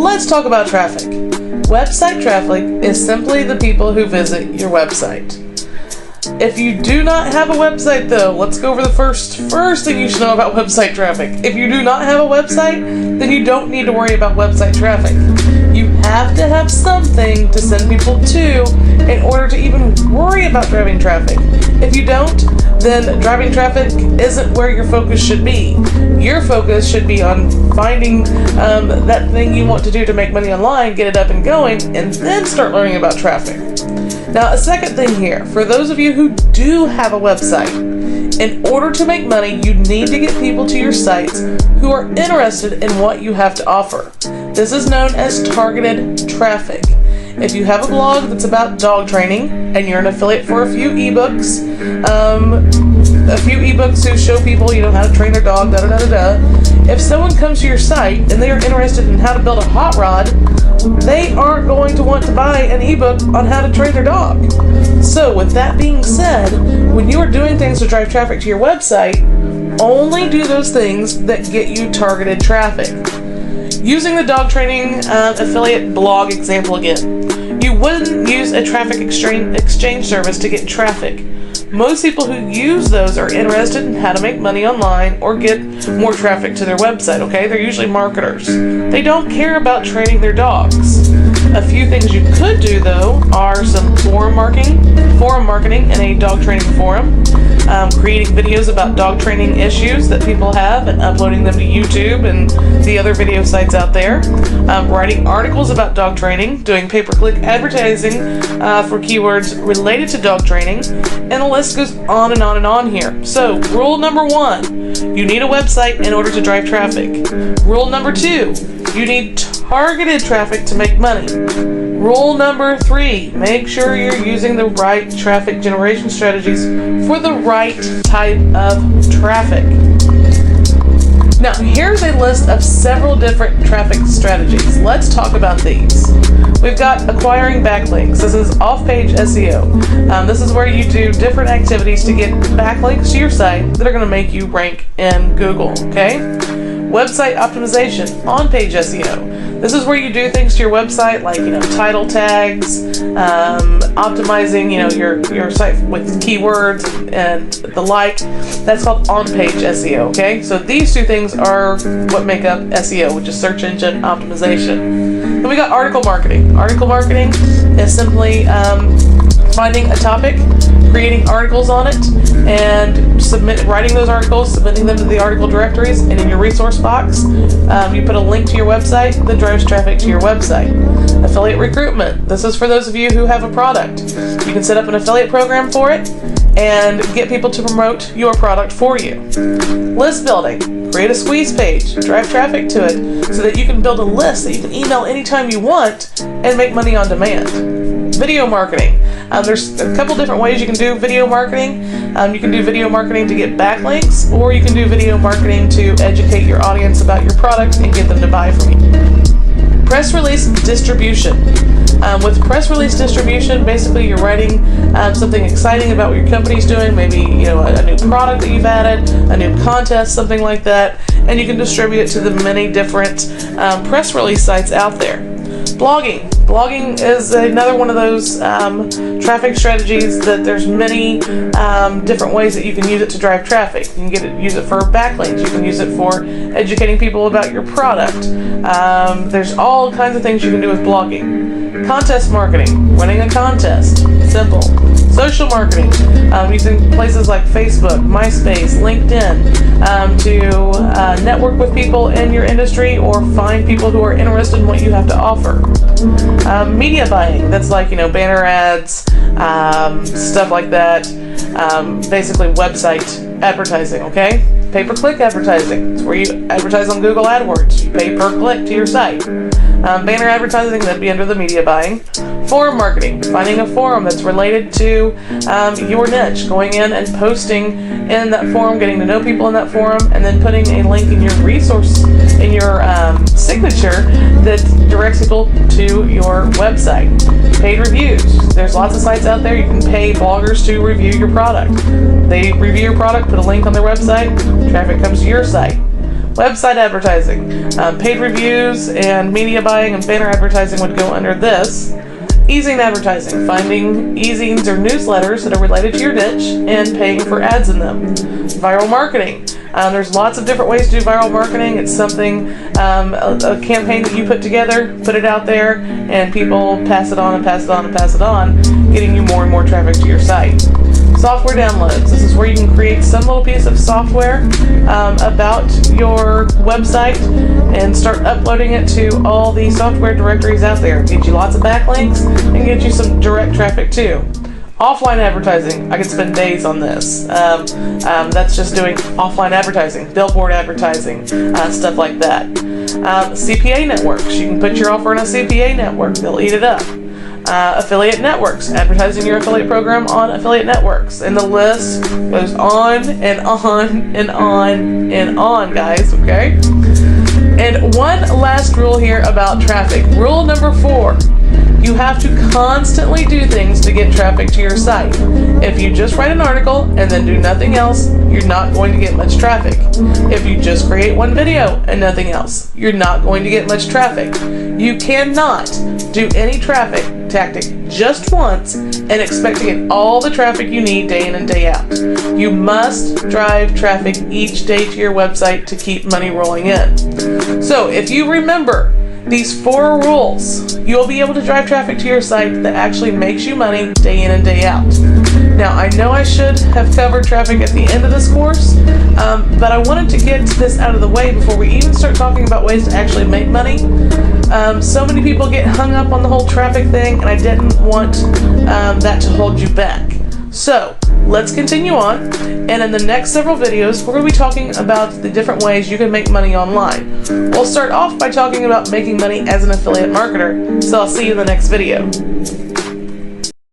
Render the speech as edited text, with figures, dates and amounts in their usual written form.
let's talk about traffic. Website traffic is simply the people who visit your website. If you do not have a website, though, let's go over the first thing you should know about website traffic. If you do not have a website, then you don't need to worry about website traffic. You have to have something to send people to in order to even worry about driving traffic. If you don't, then driving traffic isn't where your focus should be. Your focus should be on finding that thing you want to do to make money online, get it up and going, and then start learning about traffic. Now, a second thing here, for those of you who do have a website, in order to make money, you need to get people to your sites who are interested in what you have to offer. This is known as targeted traffic. If you have a blog that's about dog training and you're an affiliate for a few ebooks who show people, how to train their dog, if someone comes to your site and they are interested in how to build a hot rod, they aren't going to want to buy an ebook on how to train their dog. So with that being said, when you are doing things to drive traffic to your website, only do those things that get you targeted traffic. Using the dog training affiliate blog example again, you wouldn't use a traffic exchange service to get traffic. Most people who use those are interested in how to make money online or get more traffic to their website, okay? They're usually marketers. They don't care about training their dogs. A few things you could do, though, are some forum marketing in a dog training forum, creating videos about dog training issues that people have and uploading them to YouTube and the other video sites out there, writing articles about dog training, doing pay-per-click advertising for keywords related to dog training, and the list goes on and on and on here. So, rule number 1, you need a website in order to drive traffic. Rule number 2, you need targeted traffic to make money. Rule number 3, make sure you're using the right traffic generation strategies for the right type of traffic. Now, here's a list of several different traffic strategies. Let's talk about these. We've got acquiring backlinks. This is off-page SEO. This is where you do different activities to get backlinks to your site that are going to make you rank in Google, okay? Website optimization, on-page SEO. This is where you do things to your website like, title tags, optimizing, your site with keywords and the like. That's called on-page SEO, okay? So these two things are what make up SEO, which is search engine optimization. Then we got article marketing. Article marketing is simply finding a topic, creating articles on it, and writing those articles, submitting them to the article directories, and in your resource box, you put a link to your website that drives traffic to your website. Affiliate recruitment. This is for those of you who have a product. You can set up an affiliate program for it and get people to promote your product for you. List building. Create a squeeze page, drive traffic to it so that you can build a list that you can email anytime you want and make money on demand. Video marketing. There's a couple different ways you can do video marketing. You can do video marketing to get backlinks, or you can do video marketing to educate your audience about your product and get them to buy from you. Press release distribution. With press release distribution, basically you're writing something exciting about what your company's doing, maybe a new product that you've added, a new contest, something like that, and you can distribute it to the many different press release sites out there. Blogging. Blogging is another one of those traffic strategies that there's many different ways that you can use it to drive traffic. You can use it for backlinks. You can use it for educating people about your product. There's all kinds of things you can do with blogging. Contest marketing, running a contest, simple. Social marketing, using places like Facebook, MySpace, LinkedIn to network with people in your industry or find people who are interested in what you have to offer. Media buying, that's like, banner ads, stuff like that. Basically website advertising, okay? Pay-per-click advertising. It's where you advertise on Google AdWords. You pay per click to your site. Banner advertising, that'd be under the media buying. Forum marketing, finding a forum that's related to your niche, going in and posting in that forum, getting to know people in that forum, and then putting a link in your signature that directs people to your website. Paid reviews. There's lots of sites out there you can pay bloggers to review your product. They review your product, put a link on their website, traffic comes to your site. Website advertising. Paid reviews and media buying and banner advertising would go under this. E-zine advertising. Finding e-zines or newsletters that are related to your niche and paying for ads in them. Viral marketing. There's lots of different ways to do viral marketing. It's something, a campaign that you put together, put it out there, and people pass it on and pass it on and pass it on, getting you more and more traffic to your site. Software downloads. This is where you can create some little piece of software about your website and start uploading it to all the software directories out there. Get you lots of backlinks and get you some direct traffic too. Offline advertising. I could spend days on this. That's just doing offline advertising, billboard advertising, stuff like that. CPA networks. You can put your offer in a CPA network. They'll eat it up. Affiliate networks. Advertising your affiliate program on affiliate networks. And the list goes on and on and on and on, guys, okay? And one last rule here about traffic. Rule number 4. You have to constantly do things to get traffic to your site. If you just write an article and then do nothing else, you're not going to get much traffic. If you just create one video and nothing else, you're not going to get much traffic. You cannot do any traffic tactic just once and expect to get all the traffic you need day in and day out. You must drive traffic each day to your website to keep money rolling in. So if you remember these 4 rules, you'll be able to drive traffic to your site that actually makes you money day in and day out. Now, I know I should have covered traffic at the end of this course, but I wanted to get this out of the way before we even start talking about ways to actually make money. So many people get hung up on the whole traffic thing, and I didn't want that to hold you back. So, let's continue on, and in the next several videos, we're going to be talking about the different ways you can make money online. We'll start off by talking about making money as an affiliate marketer, so I'll see you in the next video.